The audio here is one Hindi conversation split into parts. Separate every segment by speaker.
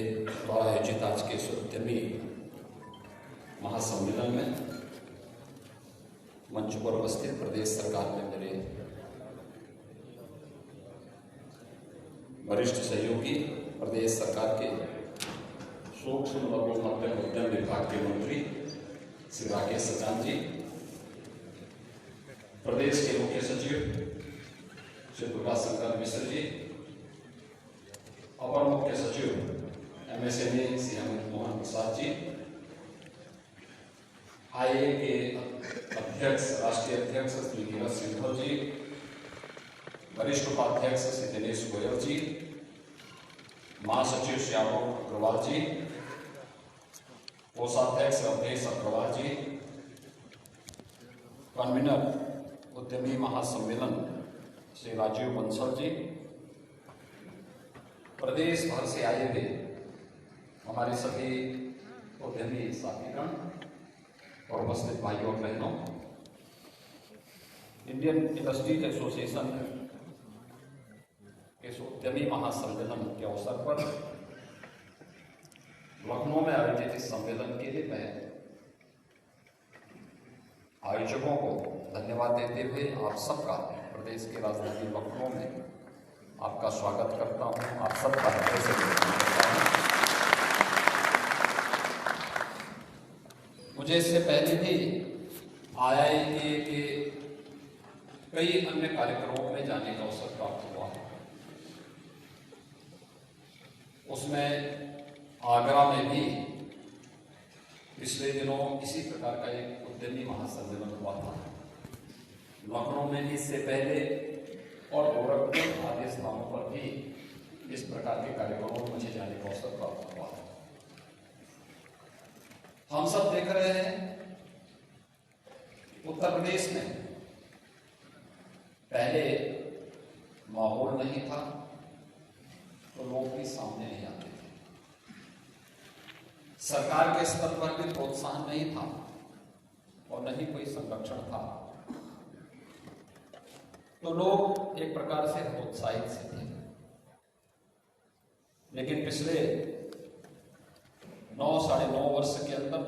Speaker 1: के द्वारा आयोजित आज के उद्यमी महासम्मेलन में मंच पर उपस्थित प्रदेश सरकार में मेरे वरिष्ठ सहयोगी, प्रदेश सरकार के सूक्ष्म लघु मध्यम उद्यम विभाग के मंत्री श्री राकेश सचान जी, प्रदेश के मुख्य सचिव श्री दुर्गाशंकर मिश्र जी, अपर मुख्य सचिव MSME श्री अमित मोहन प्रसाद जी, IA के अध्यक्ष राष्ट्रीय अध्यक्ष श्री नीरज सिंघल जी, वरिष्ठ उपाध्यक्ष श्री दिनेश गोयल जी, महासचिव श्याम अग्रवाल जी, कोषाध्यक्ष अवधेश अग्रवाल जी, कन्वीनर उद्यमी महासम्मेलन श्री राजीव बंसल जी, प्रदेश भर से आए हुए हमारे सभी उद्यमी साथीगण और उपस्थित भाइयों और बहनों, इंडियन इंडस्ट्रीज एसोसिएशन के उद्यमी महासम्मेलन के अवसर पर लखनऊ में आयोजित इस सम्मेलन के लिए मैं आयोजकों को धन्यवाद देते हुए आप सबका प्रदेश की राजधानी लखनऊ में आपका स्वागत करता हूं। आप सबका हृदय से करता हूं। मुझे इससे पहले भी IIA के कई अन्य कार्यक्रमों में जाने का अवसर प्राप्त हुआ है। उसमें आगरा में भी पिछले दिनों इसी प्रकार का एक उद्यमी महासम्मेलन हुआ था। लखनऊ में भी इससे पहले और गोरखपुर आदि स्थानों पर भी इस प्रकार के कार्यक्रमों में मुझे जाने का अवसर प्राप्त हुआ है। हम सब देख रहे हैं उत्तर प्रदेश में पहले माहौल नहीं था तो लोग भी सामने नहीं आते थे, सरकार के स्तर पर भी प्रोत्साहन नहीं था और न ही कोई संरक्षण था, तो लोग एक प्रकार से हतोत्साहित से थे। लेकिन पिछले 9-9.5 वर्ष के अंदर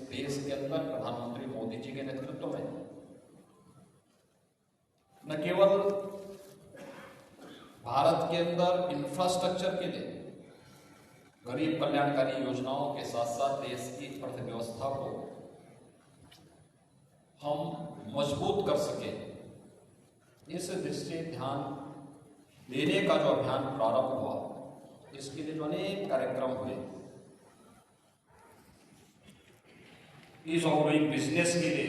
Speaker 1: देश के अंदर प्रधानमंत्री मोदी जी के नेतृत्व में न केवल भारत के अंदर इंफ्रास्ट्रक्चर के लिए गरीब कल्याणकारी योजनाओं के साथ साथ देश की अर्थव्यवस्था को हम मजबूत कर सके, इस दृष्टि ध्यान देने का जो अभियान प्रारंभ हुआ, इसके लिए जो अनेक कार्यक्रम हुए, ईज ऑफ डूइंग बिजनेस के लिए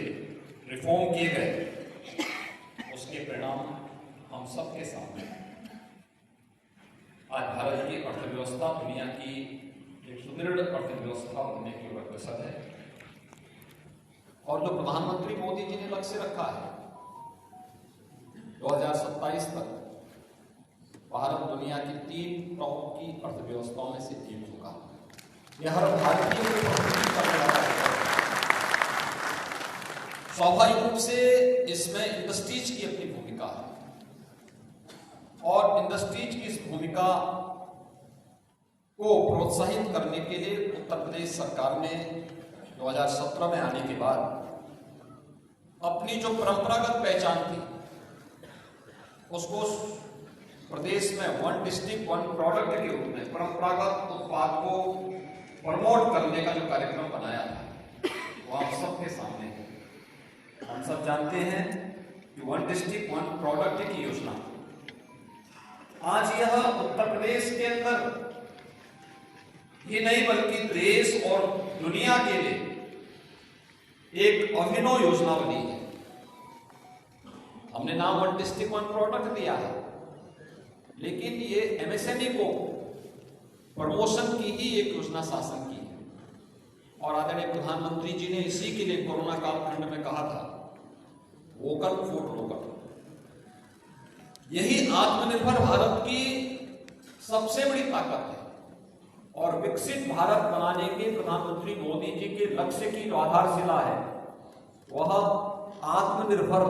Speaker 1: रिफॉर्म किए गए, उसके परिणाम हम सबके सामने। आज भारत की अर्थव्यवस्था दुनिया की एक सुदृढ़ अर्थव्यवस्था होने की ओर अग्रसर है और जो प्रधानमंत्री मोदी जी ने लक्ष्य रखा है 2027 तक भारत दुनिया की 3 टॉप की अर्थव्यवस्थाओं में से एक होगा। यह हर भारतीय को स्वाभाविक रूप से इसमें इंडस्ट्रीज की अपनी भूमिका है और इंडस्ट्रीज की इस भूमिका को प्रोत्साहित करने के लिए उत्तर प्रदेश सरकार ने 2017 में आने के बाद अपनी जो परंपरागत पहचान थी उसको प्रदेश में 1 डिस्ट्रिक्ट 1 प्रोडक्ट के रूप में परंपरागत उत्पाद को प्रमोट करने का जो कार्यक्रम बनाया था वो आप सबके सामने है। हम सब जानते हैं कि 1 डिस्ट्रिक्ट 1 प्रोडक्ट की योजना आज यह उत्तर प्रदेश के अंदर ही नहीं बल्कि देश और दुनिया के लिए एक अभिनव योजना बनी है। हमने नाम 1 डिस्ट्रिक्ट 1 प्रोडक्ट दिया है, लेकिन ये MSME को प्रमोशन की ही एक योजना शासन की है और आदरणीय प्रधानमंत्री जी ने इसी के लिए कोरोना कालखंड में कहा था वोकल फॉर लोकल। यही आत्मनिर्भर भारत की सबसे बड़ी ताकत है और विकसित भारत बनाने के प्रधानमंत्री मोदी जी के लक्ष्य की जो आधारशिला है वह आत्मनिर्भर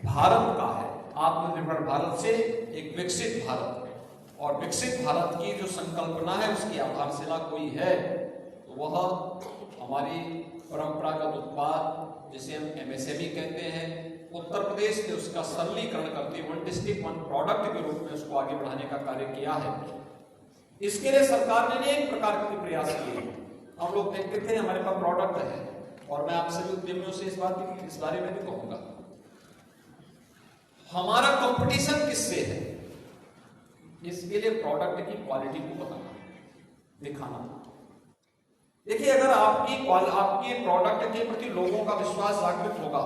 Speaker 1: भारत का है। आत्मनिर्भर भारत से एक विकसित भारत और विकसित भारत की जो संकल्पना है उसकी आधारशिला कोई है तो वह हमारी परंपरागत उत्पाद जिसे हम एमएसएमई कहते हैं, उत्तर प्रदेश ने उसका सरलीकरण करते वन डिस्ट्रिक्ट वन प्रोडक्ट के रूप में उसको आगे बढ़ाने का कार्य किया है। इसके लिए सरकार ने अनेक प्रकार के प्रयास किए। हम लोग देखते थे हमारे पास प्रोडक्ट है, और मैं आप सभी उद्यमियों से इस बारे में भी कहूंगा, हमारा कंपटीशन किससे है, इसके लिए प्रोडक्ट की क्वालिटी को बताना, दिखाना। देखिए, अगर आपकी प्रोडक्ट के प्रति लोगों का विश्वास जागृत होगा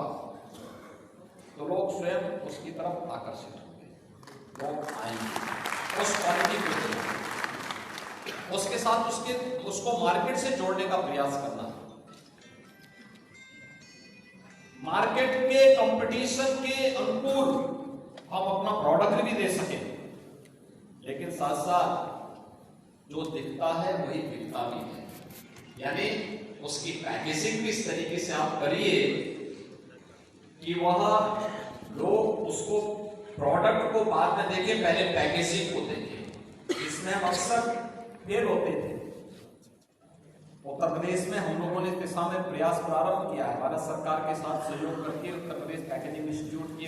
Speaker 1: तो लोग स्वयं उसकी तरफ आकर्षित होंगे, लोग आएंगे, उस क्वालिटी को देखेंगे, उसके साथ उसको मार्केट से जोड़ने का प्रयास करना, मार्केट के कंपटीशन के अनुकूल हम अपना प्रोडक्ट भी दे सकें, लेकिन साथ साथ जो दिखता है वही बिकता भी है। यानी उसकी पैकेजिंग भी इस तरीके से आप करिए कि वह लोग उसको प्रोडक्ट को बाद में देखें, पहले पैकेजिंग को देखें। इसमें हम अक्सर फेल होते थे। उत्तर प्रदेश में हम लोगों ने इस दिशा में प्रयास प्रारंभ किया है, भारत सरकार के साथ सहयोग करके उत्तर प्रदेश पैकेजिंग इंस्टीट्यूट की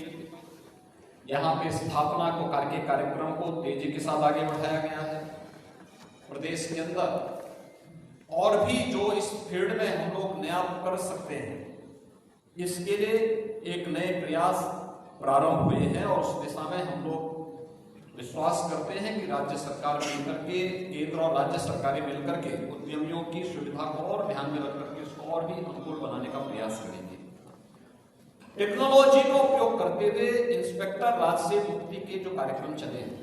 Speaker 1: यहाँ पे स्थापना को कार्यक्रम को तेजी के साथ आगे बढ़ाया गया है। प्रदेश के अंदर और भी जो इस फील्ड में हम लोग नया कर सकते हैं, इसके लिए एक नए प्रयास प्रारंभ हुए हैं, और उस दिशा में हम लोग विश्वास करते हैं कि राज्य सरकार मिलकर के, केंद्र और राज्य सरकारें मिलकर के उद्यमियों की सुविधा को और ध्यान में रख करके उसको और भी अनुकूल बनाने का प्रयास करेंगे। टेक्नोलॉजी का उपयोग करते हुए इंस्पेक्टर राज से मुक्ति के जो कार्यक्रम चले हैं,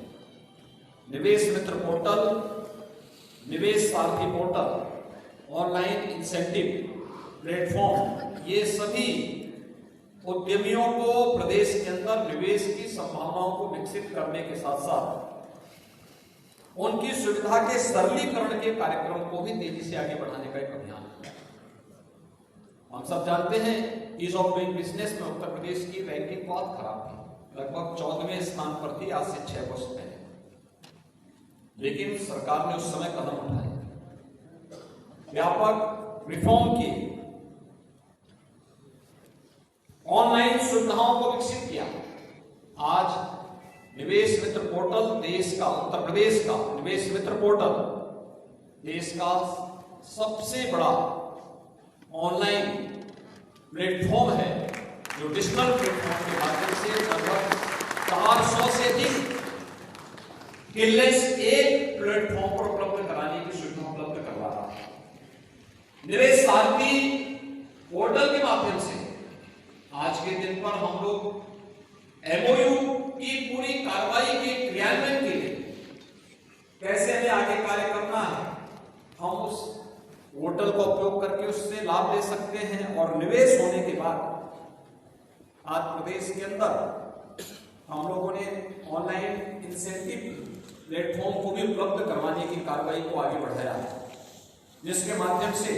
Speaker 1: निवेश मित्र पोर्टल, निवेश सारथी पोर्टल, ऑनलाइन इंसेंटिव प्लेटफॉर्म, ये सभी उद्यमियों को प्रदेश के अंदर निवेश की संभावनाओं को विकसित करने के साथ साथ उनकी सुविधा के सरलीकरण के कार्यक्रम को भी तेजी से आगे बढ़ाने का एक अभियान है। हम सब जानते हैं ईज ऑफ डूइंग बिजनेस में उत्तर प्रदेश की रैंकिंग बहुत खराब थी, लगभग 14वें स्थान पर थी आज से 6 वर्ष पहले, लेकिन सरकार ने उस समय कदम उठाए, व्यापक रिफॉर्म किए, ऑनलाइन सुविधाओं को विकसित किया। आज निवेश मित्र पोर्टल देश का, उत्तर प्रदेश का निवेश मित्र पोर्टल देश का सबसे बड़ा ऑनलाइन प्लेटफॉर्म है, जो डिजिटल प्लेटफॉर्म के माध्यम से लगभग 400 से अधिक स्किललेस एक प्लेटफॉर्म पर उपलब्ध कराने की सुविधा उपलब्ध करवा रहा है। निवेश सारथी पोर्टल के माध्यम से आज के दिन पर हम लोग एमओयू की पूरी कार्रवाई के क्रियान्वयन के लिए कैसे हमें आगे कार्य करना है, हम उस पोर्टल का उपयोग करके उससे लाभ ले सकते हैं। और निवेश होने के बाद आज प्रदेश के अंदर हम लोगों ने ऑनलाइन इंसेंटिव प्लेटफॉर्म को भी उपलब्ध करवाने की कार्रवाई को आगे बढ़ाया है, जिसके माध्यम से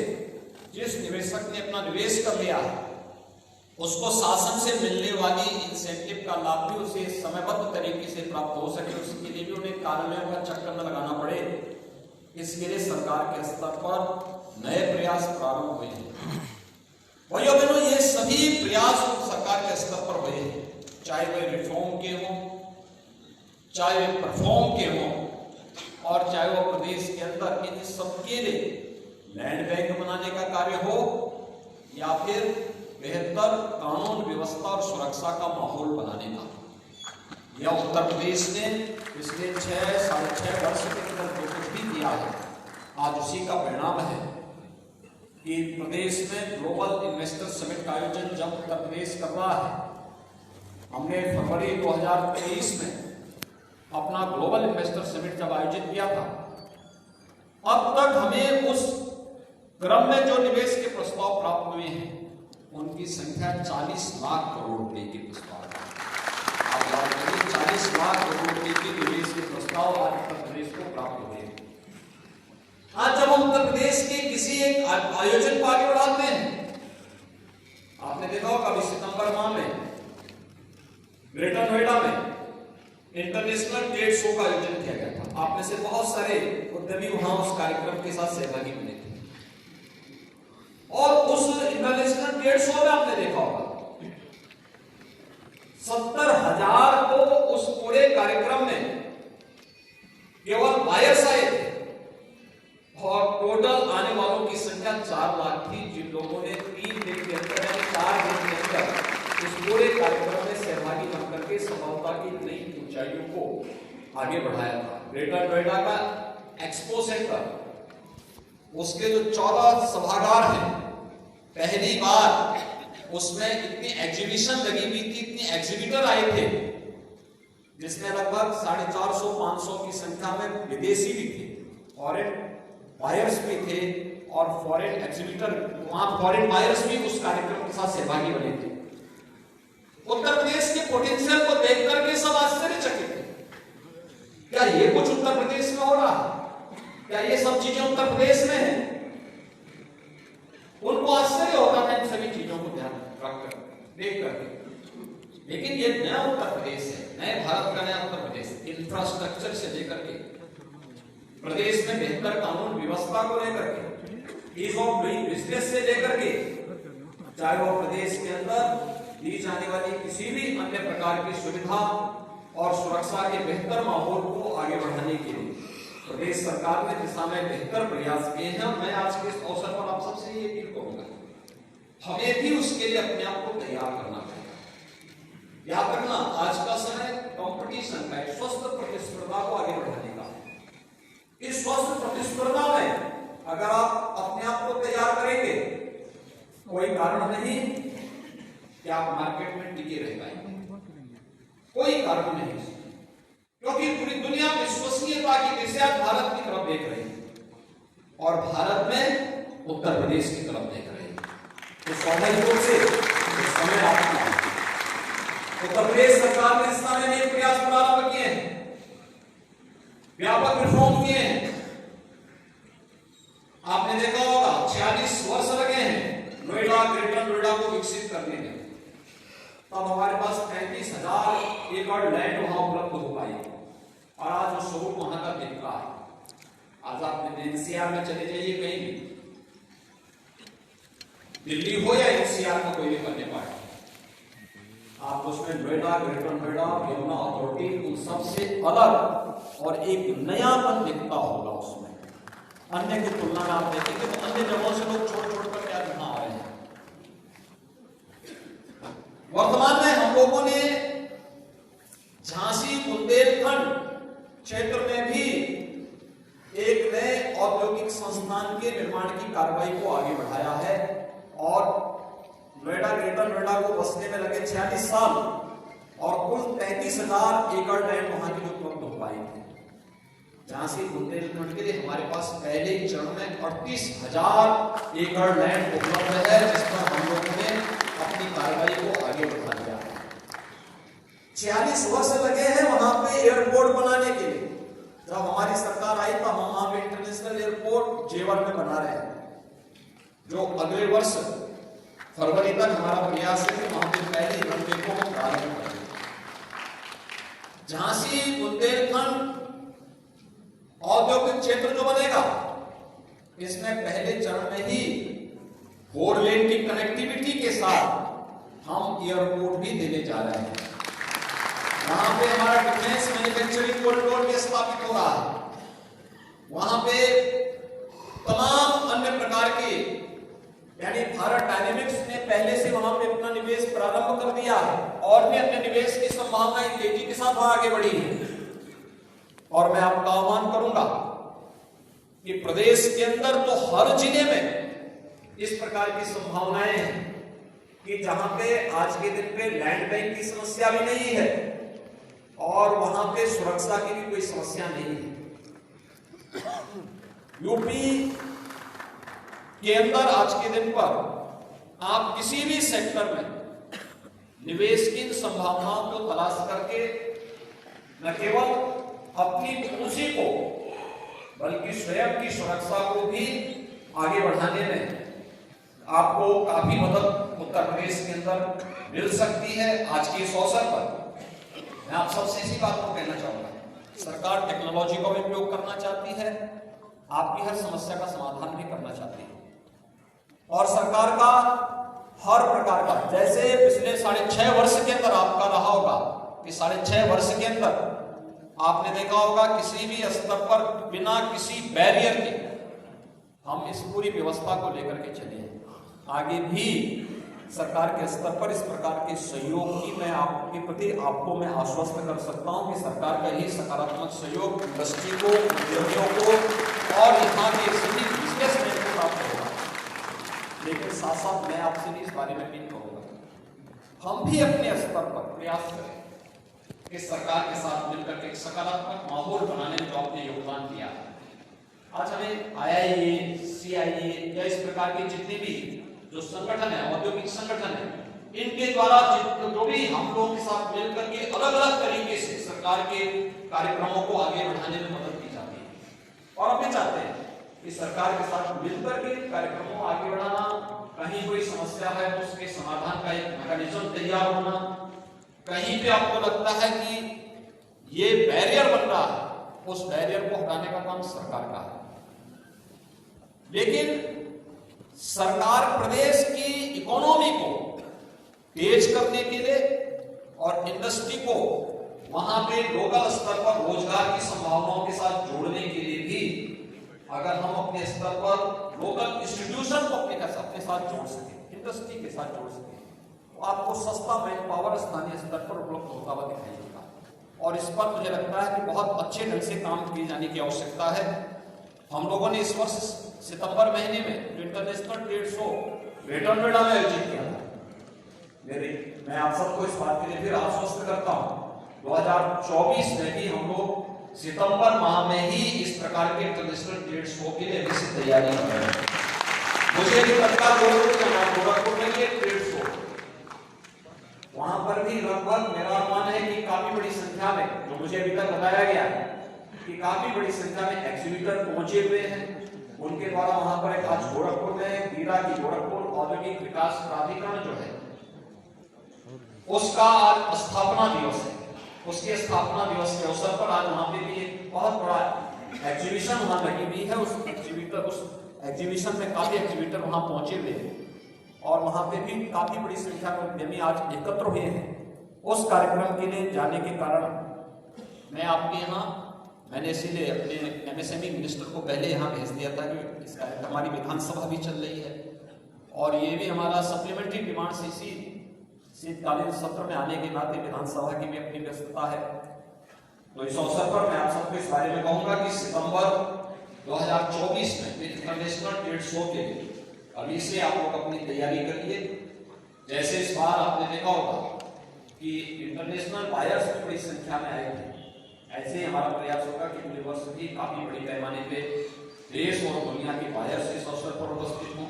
Speaker 1: जिस निवेशक ने अपना निवेश कर लिया है उसको शासन से मिलने वाली इंसेंटिव का लाभ भी उसे समयबद्ध तरीके से प्राप्त हो सके, उसके लिए भी उन्हें कार्यालयों का चक्कर न लगाना पड़े। इसके लिए सरकार के स्तर पर नए प्रयास प्रारंभ हुए हैं। भाइयों बहनों, ये सभी प्रयास सरकार के स्तर पर हुए हैं, चाहे वे रिफॉर्म के हों, चाहे वे परफॉर्म के हों, और चाहे वो प्रदेश के अंदर इन सबके लिए लैंड बैंक बनाने का कार्य हो या फिर बेहतर कानून व्यवस्था और सुरक्षा का माहौल बनाने का। यह उत्तर प्रदेश ने पिछले 6-6.5 वर्ष के अंदर जो कुछ भी किया है, आज उसी का परिणाम है कि प्रदेश में ग्लोबल इन्वेस्टर समिट का आयोजन जब उत्तर प्रदेश कर रहा है, हमने फरवरी 2023 में अपना ग्लोबल इन्वेस्टर समिट जब आयोजित किया था, अब तक हमें उस क्रम में जो निवेश के प्रस्ताव प्राप्त हुए हैं उनकी संख्या 40 लाख करोड़ रुपए के प्रस्ताव। आप याद करिए, 40 लाख करोड़ रुपए के निवेश के प्रस्ताव आज उत्तर प्रदेश को प्राप्त हुए हैं। आज जब हम उत्तर प्रदेश के किसी एक आयोजन को आगे बढ़ाते हैं, आपने देखा होगा अभी सितंबर माह में ग्रेटर नोएडा में इंटरनेशनल ट्रेड शो का आयोजन किया गया था। आप में से बहुत सारे उद्यमी वहां उस कार्यक्रम के साथ सहभागी बने थे और उस इंटरनेशनल ट्रेड शो में आपने देखा होगा 70,000 को उस पूरे कार्यक्रम में केवल बायर्स आए थे और टोटल आने वालों की संख्या 4 लाख थी, जिन लोगों ने 3 दिन के अंदर 4 दिन के अंदर इस पूरे कार्यक्रम में सहभागी बनकर के सफलता की नई ऊंचाइयों को आगे बढ़ाया था। ग्रेटर नोएडा का एक्सपो सेंटर, उसके जो 14 सभागार हैं, पहली बार उसमें इतनी एग्जीबिशन लगी हुई थी, इतने एग्जीबिटर आए थे, जिसमें लगभग 450-500 की संख्या में विदेशी भी थे, फॉरेन बायर्स भी थे और फॉरेन एग्जीबिटर, वहां फॉरेन बायर्स भी उस कार्यक्रम के साथ सहभागी बने थे। उत्तर प्रदेश के पोटेंशियल को देख करके सब आश्चर्यचकित थे, क्या ये कुछ उत्तर प्रदेश में हो रहा है, क्या ये सब चीजें उत्तर प्रदेश में है? उनको आश्चर्य होता था इन सभी चीजों को ध्यान रखकर देख करके। लेकिन ये नया उत्तर प्रदेश है, नए भारत का नया उत्तर प्रदेश, इंफ्रास्ट्रक्चर से लेकर के प्रदेश में बेहतर कानून व्यवस्था को लेकर के, ईज ऑफ डूइंग बिजनेस से लेकर के, चाहे वो प्रदेश के अंदर दी जाने वाली किसी भी अन्य प्रकार की सुविधा और सुरक्षा के बेहतर माहौल को आगे बढ़ाने के लिए प्रदेश सरकार ने दिशा में बेहतर प्रयास किए हैं। मैं आज के इस अवसर पर आप सबसे ये अपील करूंगा, हमें भी उसके लिए अपने आप को तैयार करना चाहिए। याद रखना, आज का समय कंपटीशन का है, स्वस्थ प्रतिस्पर्धा को आगे बढ़ाने का। इस स्वस्थ प्रतिस्पर्धा में अगर आप अपने आप को तैयार करेंगे, कोई कारण नहीं कि आप मार्केट में टिके रह पाएंगे, कोई कारण नहीं, क्योंकि पूरी दुनिया विश्वसनीयता की दिशा भारत की तरफ देख रही है और भारत में उत्तर प्रदेश की तरफ देख रही है। तो स्वाभाविक रूप से समय आपका, उत्तर प्रदेश सरकार ने इस समय नए प्रयास प्रारंभ किए हैं, व्यापक रिफॉर्म किए हैं। आपने देखा होगा 46 वर्ष लगे हैं नोएडा, ग्रेटर नोएडा को विकसित करने में, तब हमारे पास 35,000 एकड़ लैंड वहां उपलब्ध हो पाई और आज वो स्वरूप वहां का दिख रहा है। आज आप एनसीआर में चले जाइए, कहीं भी, दिल्ली हो या एनसीआर में, कोई भी करने पाए, आप उसमें नोएडा, ग्रेटर नोएडा, यमुना अथॉरिटी उन सबसे अलग और एक नयापन दिखता होगा उसमें। अन्य की तुलना में आप देखेंगे तो अन्य जगहों से लोग छोड़ कर क्या यहाँ आ रहे हैं। वर्तमान में हम लोगों ने झांसी बुंदेलखंड क्षेत्र में भी एक नए औद्योगिक संस्थान के निर्माण की कार्रवाई को आगे बढ़ाया है और नोएडा, ग्रेटर नोएडा को बसने में लगे 46 साल और कुल 33,000 एकड़ लैंड वहां की जो उपलब्ध हो पाई थी। झांसी बुंदेलखंड के लिए हमारे पास पहले चरण में 38,000 एकड़ लैंड उपलब्ध है, जिस पर हम लोगों ने अपनी कार्रवाई को आगे बढ़ा दिया है। 46 वर्ष लगे हैं वहां पे एयरपोर्ट बनाने के लिए। जब हमारी सरकार आई तो हम वहां पे इंटरनेशनल एयरपोर्ट जेवर में बना रहे हैं, जो अगले वर्ष फरवरी तक हमारा प्रयास है कि वहां पे पहले रनवे को प्रारंभ करें। झांसी बुंदेलखंड औद्योगिक क्षेत्र जो बनेगा, इसमें पहले चरण में ही 4 लेन की कनेक्टिविटी के साथ हम एयरपोर्ट भी देने जा रहे हैं। वहां पे हमारा डिफेंस मैन्युफैक्चरिंग कॉरिडोर भी स्थापित हो रहा है। वहां पे तमाम अन्य प्रकार के, यानी भारत डायनेमिक्स ने पहले से वहां पे अपना निवेश प्रारंभ कर दिया है और भी अन्य निवेश की संभावनाएं तेजी के साथ वहां आगे बढ़ी है। और मैं आपका आह्वान करूंगा कि प्रदेश के अंदर तो हर जिले में इस प्रकार की संभावनाएं हैं कि जहां पे आज के दिन पे लैंड बैंक की समस्या भी नहीं है और वहां पे सुरक्षा की भी कोई समस्या नहीं है। यूपी के अंदर आज के दिन पर आप किसी भी सेक्टर में निवेश की संभावनाओं को तलाश करके न केवल अपनी पूंजी को बल्कि स्वयं की सुरक्षा को भी आगे बढ़ाने में आपको काफी मदद उत्तर प्रदेश के अंदर मिल सकती है। आज के इस अवसर पर मैं आप सबसे इसी बात को कहना चाहूंगा, सरकार टेक्नोलॉजी का भी उपयोग करना चाहती है, आपकी हर समस्या का समाधान भी करना चाहती है। और सरकार का हर प्रकार का, जैसे पिछले 6.5 वर्ष के अंदर आपका रहा होगा कि 6.5 वर्ष के अंदर आपने देखा होगा किसी भी स्तर पर बिना किसी बैरियर के हम इस पूरी व्यवस्था को लेकर के चले हैं। आगे भी सरकार के स्तर पर इस प्रकार के सहयोग की मैं आपके प्रति आपको मैं आश्वस्त कर सकता हूं कि सरकार का ही सकारात्मक सहयोग इंडस्ट्री को, उद्योगियों को और यहाँ के सभी बिजनेसमैन को प्राप्त होगा। लेकिन साथ साथ मैं आपसे भी इस बारे में भी कहूँगा, हम भी अपने स्तर पर प्रयास करें कि सरकार के साथ मिलकर के एक सकारात्मक माहौल बनाने में जो आपने योगदान दिया है। आज हमें IIA, CIA या इस प्रकार के जितने भी जो संगठन है, औद्योगिक संगठन है, इनके द्वारा जो भी हम लोगों के साथ मिलकर के अलग अलग तरीके से सरकार के कार्यक्रमों को आगे बढ़ाने में मदद की जाती है। और हम भी चाहते हैं कि सरकार के साथ मिलकर के कार्यक्रमों को आगे बढ़ाना, कहीं कोई समस्या है तो उसके समाधान का एक मैकेनिज्म तैयार होना, कहीं पे आपको लगता है कि ये बैरियर बन रहा है, उस बैरियर को हटाने का काम सरकार का है। लेकिन सरकार प्रदेश की इकोनॉमी को तेज करने के लिए और इंडस्ट्री को वहां पे लोकल स्तर पर रोजगार की संभावनाओं के साथ जोड़ने के लिए भी अगर हम अपने स्तर पर लोकल इंस्टीट्यूशन को अपने साथ जोड़ सके, इंडस्ट्री के साथ जोड़ सके, तो आपको सस्ता मैन पावर स्थानीय स्तर पर उपलब्ध होता हुआ दिखाई देगा। और इस पर मुझे लगता है कि बहुत अच्छे ढंग से काम किए जाने की आवश्यकता है। हम लोगों ने इस वर्ष सितंबर महीने में international trade show greater Noida में आयोजित किया था। मैं आप सबको इस बात के लिए फिर आश्वस्त करता हूं, 2024 में भी हम लोग सितंबर माह में ही इस प्रकार के इंटरनेशनल ट्रेड शो के लिए अभी से तैयारी कर रहे हैं। मुझे भी लगता है गोरखपुर में ये ट्रेड शो, वहां पर भी लगभग मेरा अनुमान है कि काफी बड़ी संख्या में, जो मुझे अभी तक बताया गया है कि काफी बड़ी संख्या में एग्जीबिटर पहुंचे हुए हैं। उनके द्वारा वहां पर एक आज गोरखपुर में गीरा की गोरखपुर औद्योगिक विकास प्राधिकरण जो है उसका आज स्थापना दिवस है। उसके स्थापना दिवस के अवसर पर आज वहां पे भी एक बहुत बड़ा एग्जीबिशन वहां लगी हुई है। उस एग्जीबिशन में काफी एग्जीबिटर वहां पहुंचे हुए हैं और वहां पे भी काफी बड़ी संख्या में उद्यमी आज एकत्र हुए हैं। उस कार्यक्रम के लिए जाने के कारण मैं आपके यहाँ, मैंने इसीलिए अपने MSME मिनिस्टर को पहले यहाँ भेज दिया था कि इस कार्यक्रम, हमारी विधानसभा भी चल रही है और ये भी हमारा सप्लीमेंट्री डिमांड इसी शीतकालीन सत्र में आने के नाते विधानसभा की भी अपनी व्यस्तता है। तो इस अवसर पर मैं आप सबको इस बारे में कहूंगा कि सितंबर 2024 में इंटरनेशनल ट्रेड शो के लिए अभी से आप लोग अपनी तैयारी करिए। जैसे इस बार आपने देखा होगा कि इंटरनेशनल बायर्स की बड़ी संख्या में आए थे, ऐसे ही हमारा प्रयास होगा कि अगले वर्ष भी काफी बड़ी पैमाने पे देश और दुनिया के बायर्स इस अवसर पर उपस्थित हों,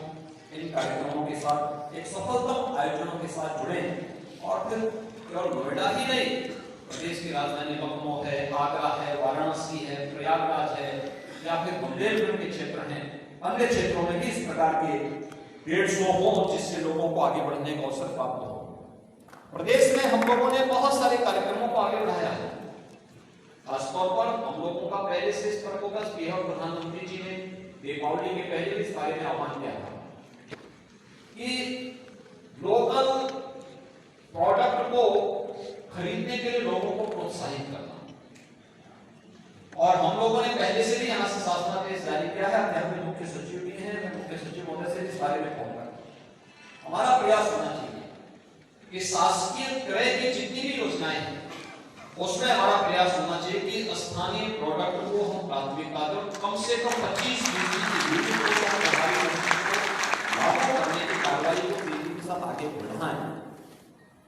Speaker 1: इन कार्यक्रमों के साथ एक सफलतम आयोजनों के साथ जुड़े और फिर केवल नोएडा ही नहीं, प्रदेश की राजधानी लखनऊ है, आगरा है, वाराणसी है, प्रयागराज है या फिर बुंदेलखंड के क्षेत्र हैं, अन्य क्षेत्रों में भी इस प्रकार के ट्रेड शो हो जिससे लोगों को आगे बढ़ने का अवसर प्राप्त हो। प्रदेश में हम लोगों ने बहुत सारे कार्यक्रमों को आगे बढ़ाया है। खासतौर पर हम लोगों का पहले से इस पर फोकस किया और प्रधानमंत्री जी ने दीपावली के पहले इस बारे में आह्वान किया था कि लोकल प्रोडक्ट को खरीदने के लिए लोगों को प्रोत्साहित करना। और हम लोगों ने पहले से भी यहाँ से शासनादेश जारी किया है। अपने मुख्य सचिव भी हैं, मैं मुख्य सचिव महोदय से इस बारे में कहूंगा, हमारा प्रयास होना चाहिए कि शासकीय क्रय की जितनी भी योजनाएं हैं उसमें हमारा प्रयास होना चाहिए कि स्थानीय प्रोडक्ट को हम प्राथमिकता दें, कम से कम 25% की लागू करने की कार्रवाई को तेजी के साथ आगे बढ़ाएं।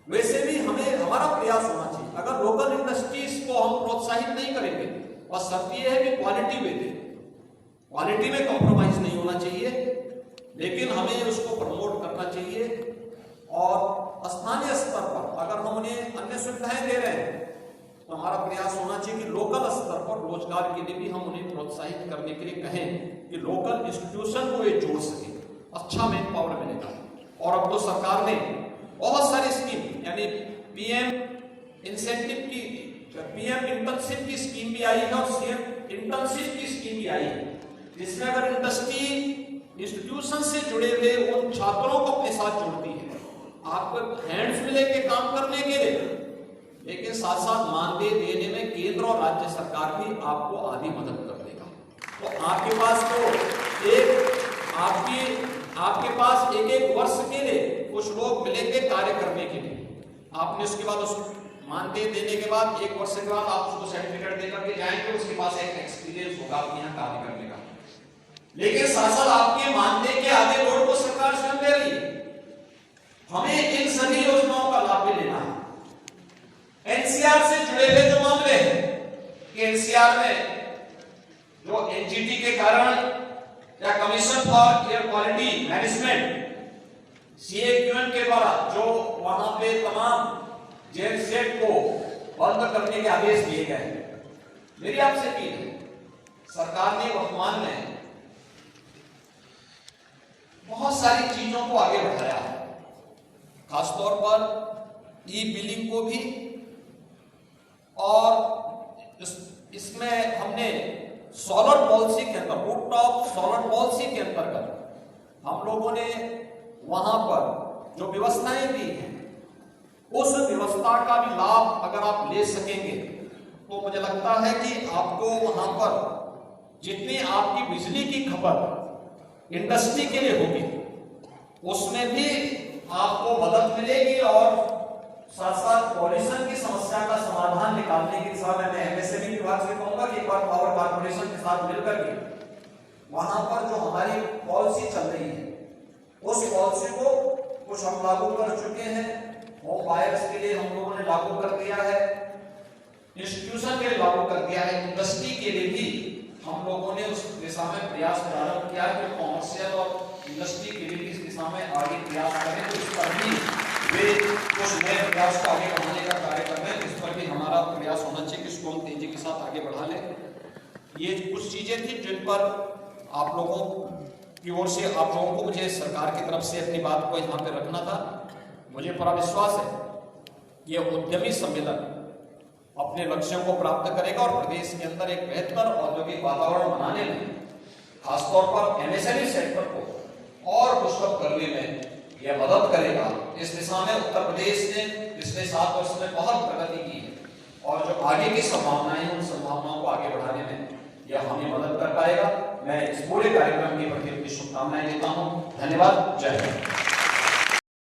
Speaker 1: वैसे भी हमारा प्रयास होना चाहिए, अगर लोकल इंडस्ट्रीज को हम प्रोत्साहित नहीं करेंगे, और शर्त यह है कि क्वालिटी में दें, क्वालिटी में कॉम्प्रोमाइज नहीं होना चाहिए, लेकिन हमें उसको प्रमोट करना चाहिए। और स्थानीय स्तर पर अगर हम उन्हें अन्य सुविधाएं दे रहे हैं तो हमारा प्रयास होना चाहिए कि लोकल स्तर पर रोजगार के लिए भी हम उन्हें प्रोत्साहित करने के लिए कहें कि लोकल इंस्टीट्यूशन को ये जोड़ सके, अच्छा मैन पावर मिलेगा। और अब तो सरकार ने बहुत सारी स्कीम यानी PM इंसेंटिव की पीएम इंटर्नशिप की स्कीम भी आई है और सीएम इंटर्नशिप की स्कीम भी आई है, जिसमें अगर इंडस्ट्री इंस्टीट्यूशन से जुड़े हुए उन छात्रों को अपने साथ जोड़ती है, आपको हैंड्स में लेके काम करने के लिए, लेकिन साथ साथ मानदेय देने में केंद्र और राज्य सरकार भी आपको आधी मदद कर देगा। तो आपके पास तो आपके पास एक वर्ष के लिए कुछ लोग मिलेंगे कार्य करने के लिए। आपने उसके बाद उस मानदेय देने के बाद 1 वर्ष के बाद आप उसको सर्टिफिकेट देकर के जाएंगे, उसके पास एक एक्सपीरियंस होगा आपके यहाँ कार्य करने का। लेकिन साथ साथ आपके मानदेय के आधे लोड को सरकार स्वयं दे रही है। हमें इन सभी योजनाओं का लाभ भी लेना है। एनसीआर से जुड़े हुए जो मामले हैं कि एनसीआर में जो एनजीटी के कारण या commission for air quality management CAQM के द्वारा जो वहां पे तमाम जेल सेट को बंद करने के आदेश दिए गए हैं, मेरी आपसे अपील है, सरकार ने वर्तमान में बहुत सारी चीजों को आगे बढ़ाया है, खासतौर पर ई बिलिंग को भी, और इसमें हमने सोलर पॉलिसी के अंदर, रूफटॉप सोलर पॉलिसी के अंतर्गत हम लोगों ने वहां पर जो व्यवस्थाएं दी हैं, उस व्यवस्था का भी लाभ अगर आप ले सकेंगे तो मुझे लगता है कि आपको वहां पर जितनी आपकी बिजली की खपत इंडस्ट्री के लिए होगी, उसमें भी आपको मदद मिलेगी और साथ साथ पॉल्यूशन की समस्या का समाधान निकालने की दिशा में मैं एमएसएमई विभाग से कहूंगा कि एक बार पावर कॉर्पोरेशन के साथ मिलकर के वहां पर जो हमारी पॉलिसी चल रही है, उस पॉलिसी को कुछ हम लागू कर चुके हैं। होम बायर्स के लिए हम लोगों ने लागू कर दिया है, इंस्टीट्यूशन के लिए लागू कर दिया है, इंडस्ट्री के लिए भी हम लोगों ने उस दिशा में प्रयास प्रारंभ किया कि कॉमर्शियल और इंडस्ट्री के लिए इस दिशा में आगे प्रयास करें। तो इस पर भी वे कुछ नए प्रयास को आगे बढ़ाने का कार्य कर रहे हैं, इस पर भी हमारा प्रयास होना चाहिए कि इसको हम तेजी के साथ आगे बढ़ा लें। ये कुछ चीजें थी जिन पर आप लोगों की ओर से आप लोगों को मुझे सरकार की तरफ से अपनी बात को यहाँ पे रखना था। मुझे पूरा विश्वास है कि यह उद्यमी सम्मेलन अपने लक्ष्यों को प्राप्त करेगा और प्रदेश के अंदर एक बेहतर औद्योगिक वातावरण बनाने में, खासतौर पर एमएसएमई सेक्टर को और पुष्ट करने में यह मदद करेगा। इस दिशा में उत्तर प्रदेश ने पिछले 7 वर्ष में बहुत प्रगति की है और जो आगे की संभावनाएं हैं, उन संभावनाओं को आगे बढ़ाने में यह हमें मदद कर पाएगा। मैं इस पूरे कार्यक्रम के प्रति अपनी शुभकामनाएं देता हूं। धन्यवाद। जय हिंद।